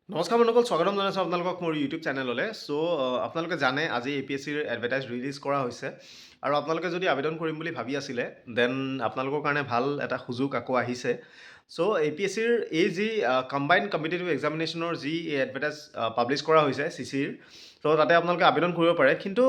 নমস্কাৰ বন্ধুসকল, স্বাগতম জনাইছোঁ আপোনালোকক মোৰ ইউটিউব চেনেললৈ। আপোনালোকে জানে আজি APSCৰ এডভাৰটাইজ ৰিলিজ কৰা হৈছে আৰু আপোনালোকে যদি আবেদন কৰিম বুলি ভাবি আছিলে দেন আপোনালোকৰ কাৰণে ভাল এটা সুযোগ আকৌ আহিছে। APSCৰ এই যি কম্বাইণ্ড কম্পিটিটিভ এক্সামিনেশ্যনৰ যি এডভাৰটাইজ পাব্লিছ কৰা হৈছে CCৰ, তাতে আপোনালোকে আবেদন কৰিব পাৰে। কিন্তু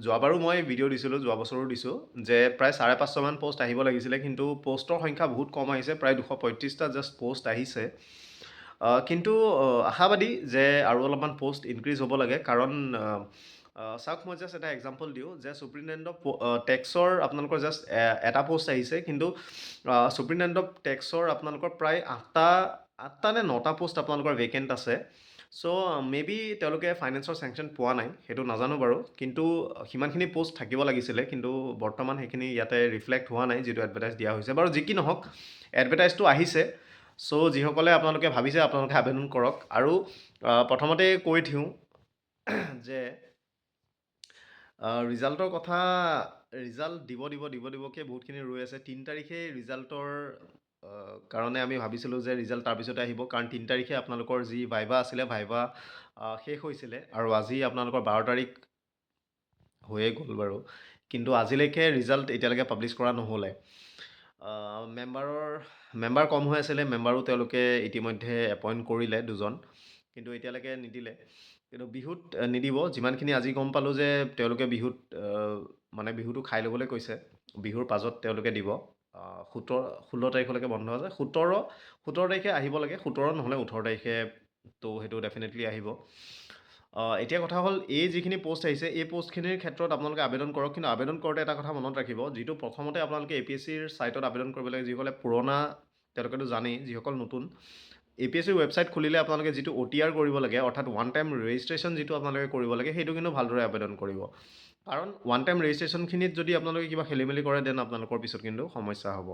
যোৱাবাৰো মই ভিডিঅ' দিছিলোঁ, যোৱা বছৰো দিছোঁ যে প্ৰায় 550মান পষ্ট আহিব লাগিছিলে, কিন্তু পষ্টৰ সংখ্যা বহুত কম আহিছে, প্ৰায় 235টা জাষ্ট পষ্ট আহিছে। কিন্তু আশাবাদী যে আৰু অলপমান পষ্ট ইনক্ৰিজ হ'ব লাগে, কাৰণ চাওক মই জাষ্ট এটা এক্সাম্পল দিওঁ যে চুপ্ৰিণ্টেণ্ডেণ্ট অফ টেক্সৰ আপোনালোকৰ জাষ্ট এটা পষ্ট আহিছে, কিন্তু চুপ্ৰিণ্টেণ্ডেণ্ট অফ টেক্সৰ আপোনালোকৰ প্ৰায় আঠটা নে 9টা পষ্ট আপোনালোকৰ ভেকেণ্ট আছে। মে বি তেওঁলোকে ফাইনেন্সৰ চেংচন পোৱা নাই, সেইটো নাজানো বাৰু, কিন্তু সিমানখিনি পষ্ট থাকিব লাগিছিলে, কিন্তু বৰ্তমান সেইখিনি ইয়াতে ৰিফ্লেক্ট হোৱা নাই যিটো এডভাৰটাইজ দিয়া হৈছে। বাৰু যি কি নহওক, এডভাৰটাইজটো আহিছে। যিসকলে আপোনালোকে ভাবিছে আপোনালোকে আবেদন কৰক। আৰু প্ৰথমতে কৈ দিওঁ যে ৰিজাল্টৰ কথা, ৰিজাল্ট দিবকৈ বহুতখিনি ৰৈ আছে। 3 তাৰিখে ৰিজাল্টৰ কাৰণে আমি ভাবিছিলোঁ যে ৰিজাল্ট তাৰপিছতে আহিব, কাৰণ 3 তাৰিখে আপোনালোকৰ যি ভাইভা আছিলে, ভাইভা শেষ হৈছিলে, আৰু আজি আপোনালোকৰ 12 তাৰিখ হৈয়ে গ'ল বাৰু, কিন্তু আজিলৈকে ৰিজাল্ট এতিয়ালৈকে পাব্লিছ কৰা নহ'লে। মেম্বাৰ কম হৈ আছিলে, মেম্বাৰো তেওঁলোকে ইতিমধ্যে এপইণ্ট কৰিলে 2জন, কিন্তু এতিয়ালৈকে নিদিলে। কিন্তু বিহুত নিদিব। যিমানখিনি আজি গম পালোঁ যে তেওঁলোকে বিহুটো খাই ল'বলৈ কৈছে, বিহুৰ পাছত তেওঁলোকে দিব। 16 তাৰিখলৈকে বন্ধ আছে। 17 তাৰিখে আহিব লাগে, 17 নহ'লে 18 তাৰিখে, সেইটো ডেফিনেটলি আহিব। এতিয়া কথা হ'ল, এই যিখিনি পষ্ট আহিছে, এই পষ্টখিনিৰ ক্ষেত্ৰত আপোনালোকে আবেদন কৰক, কিন্তু আবেদন কৰোঁতে এটা কথা মনত ৰাখিব, যিটো প্ৰথমতে আপোনালোকে APSCৰ ছাইটত আবেদন কৰিব লাগে। যিসকলে পুৰণা তেওঁলোকেতো জানেই, যিসকল নতুন, APSCৰ ৱেবছাইট খুলিলে আপোনালোকে যিটো OTR কৰিব লাগে, অৰ্থাৎ ওৱান টাইম ৰেজিষ্ট্ৰেশ্যন যিটো আপোনালোকে কৰিব লাগে, সেইটো কিন্তু ভালদৰে আবেদন কৰিব। কাৰণ ওৱান টাইম ৰেজিষ্ট্ৰেশ্যনখিনিত যদি আপোনালোকে কিবা খেলিমেলি কৰে, দেন আপোনালোকৰ পিছত কিন্তু সমস্যা হ'ব।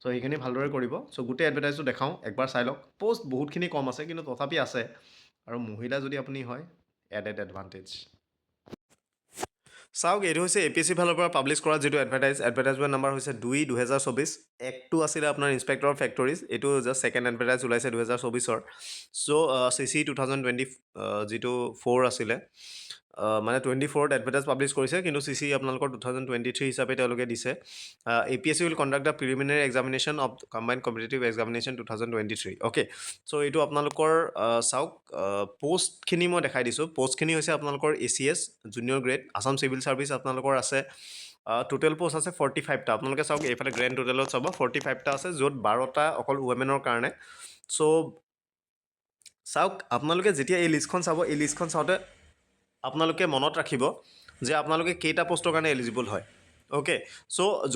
সেইখিনি ভালদৰে কৰিব। গোটেই এডভাৰটাইজটো দেখাওঁ, একবাৰ চাই লওক। পষ্ট বহুতখিনি কম আছে, কিন্তু তথাপি আছে, আৰু মহিলা যদি আপুনি হয়, এডেড এডভান্টেজ। চাওক, এইটো হৈছে APSC ফালৰ পৰা পাব্লিছ কৰা যিটো এডভাৰটাইজমেণ্ট নাম্বাৰ হৈছে 2/2024। একটো আছিলে আপোনাৰ ইনস্পেক্টৰ অফ ফেক্টৰীজ, এইটো জাষ্ট ছেকেণ্ড এডভাৰটাইজ ওলাইছে 2024ৰ। CC 2024 আছিলে, মানে 24ত এডভাৰটাইজ পাব্লিছ কৰিছে, কিন্তু CC আপোনালোকৰ 2023 হিচাপে তেওঁলোকে দিছে। APSC will conduct the preliminary examination of combined competitive examination 2023। Okay, এইটো আপোনালোকৰ চাওক, পষ্টখিনি মই দেখাই দিছোঁ। পষ্টখিনি হৈছে আপোনালোকৰ ACS junior grade, Assam civil service আপোনালোকৰ আছে। টোটেল পষ্ট আছে 45টা। আপোনালোকে চাওক, এইফালে গ্ৰেণ্ড টোটেলত চাব, 45টা আছে, য'ত 12টা অকল ৱমেনৰ কাৰণে। চাওক, আপোনালোকে যেতিয়া এই লিষ্টখন চাব, এই লিষ্টখন চাওঁতে আপোনালোকে মনত ৰাখিব যে আপোনালোকে কেইটা পষ্টৰ কাৰণে এলিজিবল হয়। অ'কে,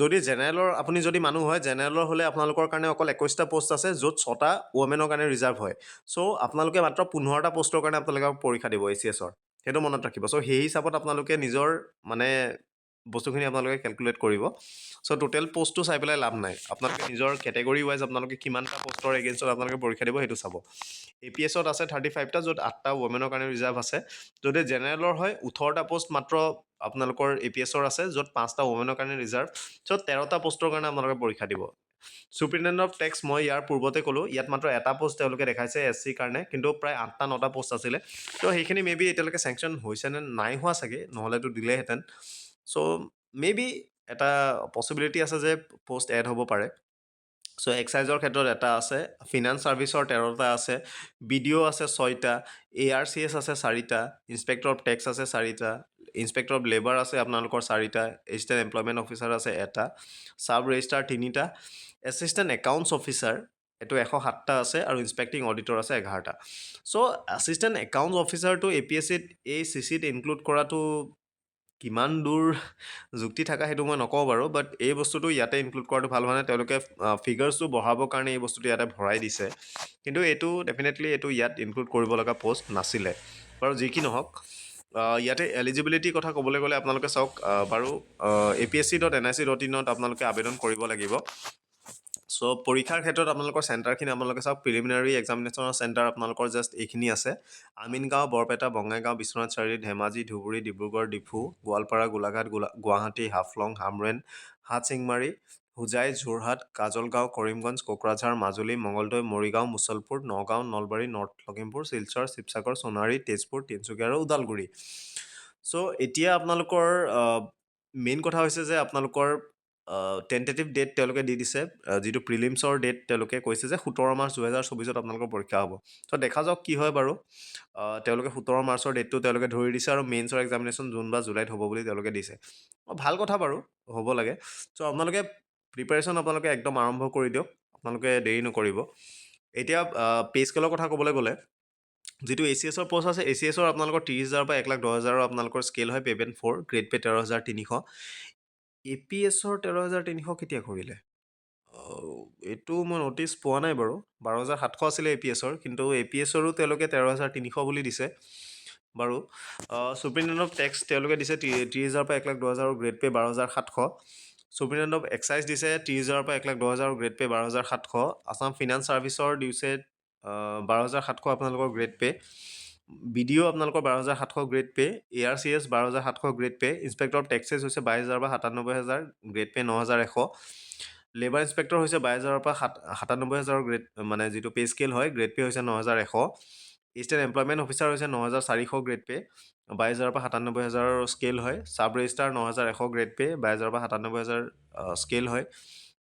যদি জেনেৰেলৰ আপুনি যদি মানুহ হয়, জেনেৰেলৰ হ'লে আপোনালোকৰ কাৰণে অকল 21টা পষ্ট আছে, য'ত 6টা ৱমেনৰ কাৰণে ৰিজাৰ্ভ হয়। আপোনালোকে মাত্ৰ 15টা পষ্টৰ কাৰণে আপোনালোকে পৰীক্ষা দিব ACSৰ, সেইটো মনত ৰাখিব। সেই হিচাপত আপোনালোকে নিজৰ বস্তুখিনি আপোনালোকে কেলকুলেট কৰিব। টোটেল পষ্টটো চাই পেলাই লাভ নাই, আপোনালোকে নিজৰ কেটেগৰী ৱাইজ আপোনালোকে কিমানটা পষ্টৰ এগেইনষ্টত আপোনালোকে পৰীক্ষা দিব, সেইটো চাব। APSত আছে 35টা, য'ত 8টা ৱমেনৰ কাৰণে ৰিজাৰ্ভ আছে। যদি জেনেৰেলৰ হয়, 18টা পষ্ট মাত্ৰ আপোনালোকৰ APSৰ আছে, য'ত 5টা ৱমেনৰ কাৰণে ৰিজাৰ্ভ। 13টা পষ্টৰ কাৰণে আপোনালোকে পৰীক্ষা দিব। চুপ্ৰিণ্টেণ্ডেণ্ট অফ টেক্স মই ইয়াৰ পূৰ্বতে ক'লোঁ, ইয়াত মাত্ৰ এটা পষ্ট তেওঁলোকে দেখাইছে SC কাৰণে, কিন্তু প্ৰায় 8টা 9টা পষ্ট আছিলে। সেইখিনি মে বি এতিয়ালৈকে চেংচন হৈছে নে নাই হোৱা চাগে, নহ'লেতো দিলেহেঁতেন। মে বি এটা পচিবিলিটি আছে যে পষ্ট এড হ'ব পাৰে। এক্সাইজৰ ক্ষেত্ৰত এটা আছে, ফিনান্স ছাৰ্ভিচৰ 13টা আছে, BDO আছে 6টা, ARCS আছে 4টা, ইনস্পেক্টৰ অফ টেক্স আছে 4টা, ইনস্পেক্টৰ অফ লেবাৰ আছে আপোনালোকৰ 4টা, এছিষ্টেণ্ট এমপ্লয়মেণ্ট অফিচাৰ আছে এটা, ছাব ৰেজিষ্টাৰ 3টা, এছিষ্টেণ্ট একাউণ্টছ অফিচাৰ এইটো 107টা আছে, আৰু ইনস্পেক্টিং অডিটৰ আছে 11টা। এছিষ্টেণ্ট একাউণ্টছ অফিচাৰটো APSCত এই CCত ইনক্লুড কৰাটো কিমান দূৰ যুক্তি থকা সেইটো মই নকওঁ বাৰু, বাট এই বস্তুটো ইয়াতে ইনক্লুড কৰাটো ভাল হোৱা নাই। তেওঁলোকে ফিগাৰ্ছটো বঢ়াবৰ কাৰণে এই বস্তুটো ইয়াতে ভৰাই দিছে, কিন্তু এইটো ডেফিনেটলি ইয়াত ইনক্লুড কৰিব লগা পষ্ট নাছিলে বাৰু। যি কি নহওক, ইয়াতে এলিজিবিলিটিৰ কথা ক'বলৈ গ'লে আপোনালোকে চাওক, বাৰু apsc.nic.in আপোনালোকে আবেদন কৰিব লাগিব। পৰীক্ষাৰ ক্ষেত্ৰত আপোনালোকৰ চেণ্টাৰখিনি আপোনালোকে চাওক, প্ৰিলিমিনাৰী এক্সামিনেশ্যনৰ চেণ্টাৰ আপোনালোকৰ জাষ্ট এইখিনি আছে: আমিনগাঁও, বৰপেটা, বঙাইগাঁও, বিশ্বনাথ চাৰিআলি, ধেমাজি, ধুবুৰী, ডিব্ৰুগড়, ডিফু, গোৱালপাৰা, গোলাঘাট, গুৱাহাটী, হাফলং, হামৰেণ, হাটচিংমাৰী, হোজাই, যোৰহাট, কাজলগাঁও, কৰিমগঞ্জ, কোকৰাঝাৰ, মাজুলী, মঙলদৈ, মৰিগাঁও, মুছলপুৰ, নগাঁও, নলবাৰী, নৰ্থ লখিমপুৰ, শিলচৰ, শিৱসাগৰ, সোণাৰী, তেজপুৰ, তিনিচুকীয়া আৰু ওদালগুৰি। চ' এতিয়া আপোনালোকৰ মেইন কথা হৈছে যে আপোনালোকৰ টেণ্টেটিভ ডেট তেওঁলোকে দি দিছে, যিটো প্ৰিলিমছৰ ডেট তেওঁলোকে কৈছে যে 17 মাৰ্চ 2024 আপোনালোকৰ পৰীক্ষা হ'ব। ত' দেখা যাওক কি হয় বাৰু। তেওঁলোকে 17 মাৰ্চৰ ডেটটো তেওঁলোকে ধৰি দিছে আৰু মেইনছৰ এক্সামিনেশ্যন জুন বা জুলাইত হ'ব বুলি তেওঁলোকে দিছে। ভাল কথা বাৰু, হ'ব লাগে। চ' আপোনালোকে প্ৰিপাৰেশ্যন আপোনালোকে একদম আৰম্ভ কৰি দিয়ক, আপোনালোকে দেৰি নকৰিব। এতিয়া পে' স্কেলৰ কথা ক'বলৈ গ'লে, যিটো ACSৰ পষ্ট আছে, ACSৰ আপোনালোকৰ 30,000 পৰা 1,10,000 আপোনালোকৰ স্কেল হয়, পে'মেণ্ট 4, গ্ৰেড পে' 13,300। APSৰ 13,300 কেতিয়া কৰিলে? এইটো মই ন'টিচ পোৱা নাই বাৰু। 12,700 আছিলে APSৰ, কিন্তু APSৰো তেওঁলোকে 13,300 বুলি দিছে বাৰু। চুপ্ৰিণ্টেণ্ডেণ্ট অফ টেক্স তেওঁলোকে দিছে 30,000 পৰা 1,10,000 গ্ৰেড পে' 12,700। চুপ্ৰিণ্টেণ্ডেণ্ট অফ এক্সাইজ দিছে 30,000 পৰা 1,10,000 গ্ৰেড পে' 12,700। আছাম ফিনান্স ছাৰ্ভিচৰ দিছে 12,700 আপোনালোকৰ গ্ৰেড পে'। BDO আপোনালোকৰ 12,700 grade pay'. ARCS 12,700 grade pay'. Inspector of taxes হৈছে 22,000 পৰা 97,000 গ্ৰেড পে' 9,100। লেবাৰ ইনস্পেক্টৰ হৈছে 22,000 পৰা 97,000 গ্ৰেড, মানে যিটো পে' স্কেল হয়, গ্ৰেড পে' হৈছে 9,100। ইষ্টেট এমপ্লয়মেণ্ট অফিচাৰ হৈছে 9,400 গ্ৰেড পে', 22,000 পৰা 97,000 স্কেল হয়। ছাব ৰেজিষ্টাৰ 9,100 গ্ৰেড পে', 22,000 পৰা 97,000 স্কেল হয়।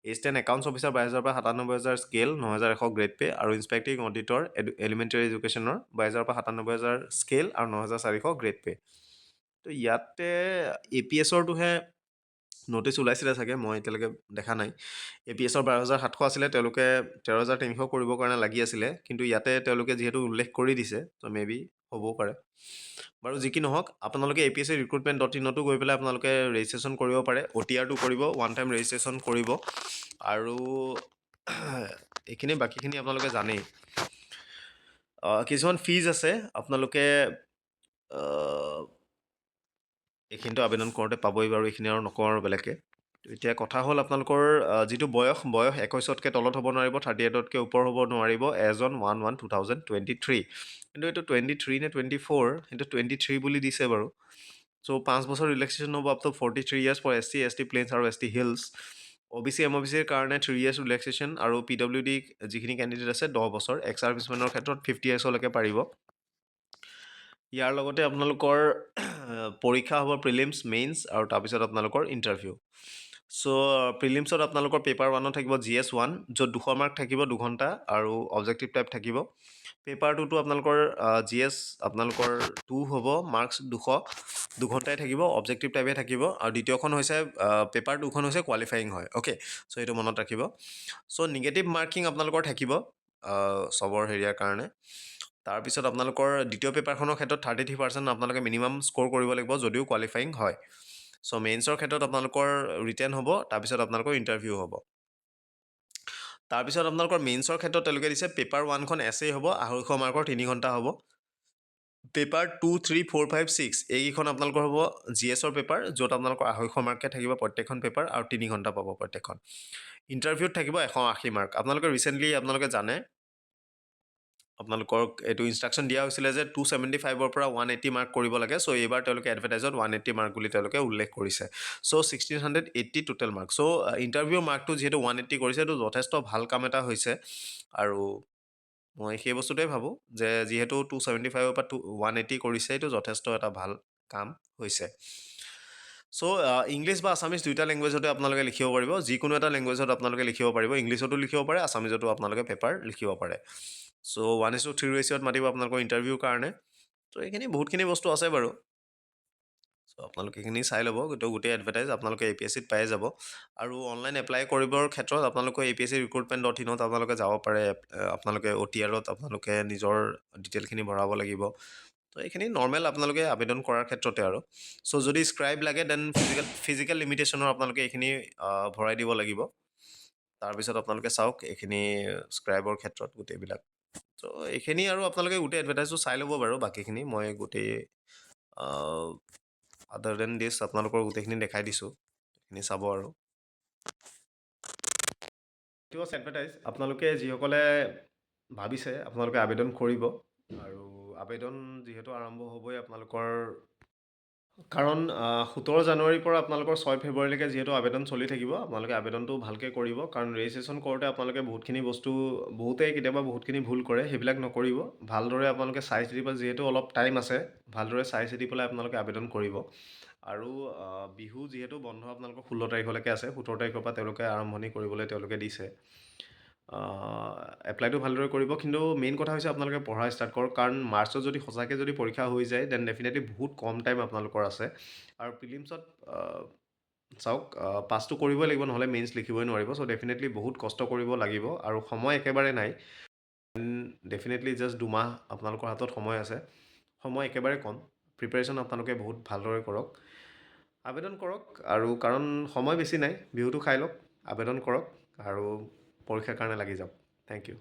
এছিষ্টেণ্ট একাউণ্টছ অফিচাৰ 22,000 পৰা 97,000 স্কেল, 9,100 গ্ৰেড পে', আৰু ইনস্পেক্টিং অডিটৰ এলিমেণ্টেৰী এডুকেশ্যনৰ 22,000 পৰা 97,000 স্কেল আৰু 9,400 গ্ৰেড পে'। তো ইয়াতে APSৰটোহে ন'টিচ ওলাইছিলে চাগে, মই এতিয়ালৈকে দেখা নাই। APSৰ 12,700 আছিলে, তেওঁলোকে 13,300 কৰিবৰ কাৰণে লাগি আছিলে, কিন্তু ইয়াতে তেওঁলোকে যিহেতু উল্লেখ কৰি দিছে, তো মে বি হ'বও পাৰে বাৰু। যি কি নহওক, আপোনালোকে APSCrecruitment.in-তো গৈ পেলাই আপোনালোকে ৰেজিষ্ট্ৰেশ্যন কৰিব পাৰে। OTRটো কৰিব, ওৱান টাইম ৰেজিষ্ট্ৰেশ্যন কৰিব, আৰু এইখিনি বাকীখিনি আপোনালোকে জানেই। কিছুমান ফিজ আছে, আপোনালোকে এইখিনিতো আবেদন কৰোঁতে পাবই বাৰু, এইখিনি আৰু নকওঁ আৰু বেলেগকৈ। এতিয়া কথা হ'ল আপোনালোকৰ যিটো বয়স 21তকৈ তলত হ'ব নোৱাৰিব, 38তকৈ ওপৰ হ'ব নোৱাৰিব, এজ অন 1/1/2023। কিন্তু এইটো 23 নে 24, সেইটো 23 বুলি দিছে বাৰু। চ' 5 বছৰ ৰিলেক্সেশ্যন হ'ব up to 43 years for SC, ST plains আৰু ST হিলছ। OBC MOBCৰ কাৰণে 3 years ৰিলেক্সেশ্যন, আৰু PWD যিখিনি কেণ্ডিডেট আছে 10 বছৰ। এক্স ছাৰ্ভিচমেনৰ ক্ষেত্ৰত 50 yearsলৈকে পাৰিব। ইয়াৰ লগতে আপোনালোকৰ পৰীক্ষা হ'ব প্ৰিলিমছ, মেইনছ, আৰু তাৰপিছত আপোনালোকৰ ইণ্টাৰভিউ। চ' প্ৰিলিমছত আপোনালোকৰ পেপাৰ 1ত থাকিব GS 1, য'ত 200 মাৰ্ক থাকিব 2 ঘণ্টা, আৰু অবজেক্টিভ টাইপ থাকিব। পেপাৰ 2টো আপোনালোকৰ GS আপোনালোকৰ 2 হ'ব, মাৰ্কছ 200, 2 ঘণ্টাই থাকিব, অবজেক্টিভ টাইপে থাকিব। আৰু দ্বিতীয়খন হৈছে পেপাৰ 2খন হৈছে কোৱালিফাইং হয়। অ'কে, চ' সেইটো মনত ৰাখিব। চ' নিগেটিভ মাৰ্কিং আপোনালোকৰ থাকিব চবৰ হেৰিয়াৰ কাৰণে। তাৰপিছত আপোনালোকৰ দ্বিতীয় পেপাৰখনৰ ক্ষেত্ৰত 33% আপোনালোকে মিনিমাম স্ক'ৰ কৰিব লাগিব যদিও কোৱালিফাইং হয়। চ' মেইনছৰ ক্ষেত্ৰত আপোনালোকৰ ৰিটেন হ'ব, তাৰপিছত আপোনালোকৰ ইণ্টাৰভিউ হ'ব। তাৰপিছত আপোনালোকৰ মেইনছৰ ক্ষেত্ৰত তেওঁলোকে দিছে পেপাৰ 1খন এছেই হ'ব, 250 মাৰ্কৰ 3 ঘণ্টা হ'ব। পেপাৰ 2, 3, 4, 5, 6 এইকেইখন আপোনালোকৰ হ'ব GSৰ পেপাৰ, য'ত আপোনালোকৰ 250 মাৰ্ককৈ থাকিব প্ৰত্যেকখন পেপাৰ, আৰু 3 ঘণ্টা পাব প্ৰত্যেকখন। ইণ্টাৰভিউত থাকিব 180 মাৰ্ক। আপোনালোকে ৰিচেণ্টলি আপোনালোকে জানে, আপোনালোকক এইটো ইনষ্ট্ৰাকশ্যন দিয়া হৈছিলে যে 275ৰ পৰা 180 মাৰ্ক কৰিব লাগে। চ' এইবাৰ তেওঁলোকে এডভাৰটাইজত 180 মাৰ্ক বুলি তেওঁলোকে উল্লেখ কৰিছে। চ' 1680 টোটেল মাৰ্ক। চ' ইণ্টাৰভিউ মাৰ্কটো যিহেতু 180 কৰিছে, এইটো যথেষ্ট ভাল কাম এটা হৈছে। আৰু মই সেই বস্তুটোৱে ভাবোঁ যে যিহেতু 275ৰ পৰা 180 কৰিছে, এইটো যথেষ্ট এটা ভাল কাম হৈছে। চ' ইংলিছ বা আছামিজ দুইটা লেংগুৱেজতে আপোনালোকে লিখিব পাৰিব। যিকোনো এটা লেংগুৱেজত আপোনালোকে লিখিব পাৰিব, ইংলিছতো লিখিব পাৰে, আছামিজতো আপোনালোকে পেপাৰ লিখিব পাৰে। চ' 1:3 ৰেচিঅ'ত মাতিব আপোনালোকৰ ইণ্টাৰভিউৰ কাৰণে। চ' এইখিনি বহুতখিনি বস্তু আছে বাৰু। চ' আপোনালোকে এইখিনি চাই ল'ব, গোটেই এডভাৰটাইজ আপোনালোকে APSCত পাই যাব। আৰু অনলাইন এপ্লাই কৰিবৰ ক্ষেত্ৰত আপোনালোকে APSCrecruitment.in-ত আপোনালোকে যাব পাৰে। আপোনালোকে OTRত আপোনালোকে নিজৰ ডিটেইলখিনি ভৰাব লাগিব। তো এইখিনি নৰ্মেল আপোনালোকে আবেদন কৰাৰ ক্ষেত্ৰতে আৰু। চ' যদি স্ক্ৰাইব লাগে, দেন ফিজিকেল লিমিটেশ্যনৰ আপোনালোকে এইখিনি ভৰাই দিব লাগিব। তাৰপিছত আপোনালোকে চাওক এইখিনি স্ক্ৰাইবৰ ক্ষেত্ৰত গোটেইবিলাক। চ' এইখিনি আৰু আপোনালোকে গোটেই এডভাৰটাইজটো চাই ল'ব বাৰু। বাকীখিনি মই গোটেই আদাৰ দেন দিছ আপোনালোকৰ গোটেইখিনি দেখাই দিছোঁ, সেইখিনি চাব আৰু। এইটো এডভাৰটাইজ আপোনালোকে যিসকলে ভাবিছে আপোনালোকে আবেদন কৰিব। আৰু আবেদন যিহেতু আৰম্ভ হ'বই আপোনালোকৰ কাৰণ 17 জানুৱাৰীৰ পৰা আপোনালোকৰ 6 ফেব্ৰুৱাৰীলৈকে যিহেতু আবেদন চলি থাকিব, আপোনালোকে আবেদনটো ভালকৈ কৰিব। কাৰণ ৰেজিষ্ট্ৰেশ্যন কৰোঁতে আপোনালোকে বহুতখিনি বস্তু বহুতেই কেতিয়াবা বহুতখিনি ভুল কৰে, সেইবিলাক নকৰিব। ভালদৰে আপোনালোকে চাই চিতি পেলাই, যিহেতু অলপ টাইম আছে, ভালদৰে চাই চিতি পেলাই আপোনালোকে আবেদন কৰিব। আৰু বিহু যিহেতু বন্ধ আপোনালোকৰ 16 তাৰিখলৈকে আছে, 17 তাৰিখৰ পৰা তেওঁলোকে আৰম্ভণি কৰিবলৈ তেওঁলোকে দিছে। এপ্লাইটো ভালদৰে কৰিব, কিন্তু মেইন কথা হৈছে আপোনালোকে পঢ়া ষ্টাৰ্ট কৰক। কাৰণ মাৰ্চত যদি সঁচাকৈ যদি পৰীক্ষা হৈ যায়, দেন ডেফিনেটলি বহুত কম টাইম আপোনালোকৰ আছে। আৰু প্ৰিলিমছত চাওক, পাছটো কৰিবই লাগিব, নহ'লে মেইনছ লিখিবই নোৱাৰিব। চ' ডেফিনেটলি বহুত কষ্ট কৰিব লাগিব, আৰু সময় একেবাৰে নাই। ডেফিনেটলি জাষ্ট 2 মাহ আপোনালোকৰ হাতত সময় আছে, সময় একেবাৰে কম। প্ৰিপাৰেশ্যন আপোনালোকে বহুত ভালদৰে কৰক, আবেদন কৰক। আৰু কাৰণ সময় বেছি নাই, বিহুটো খাই লওক, আবেদন কৰক আৰু পৰীক্ষাৰ কাৰণে লাগি যাওক। Thank U.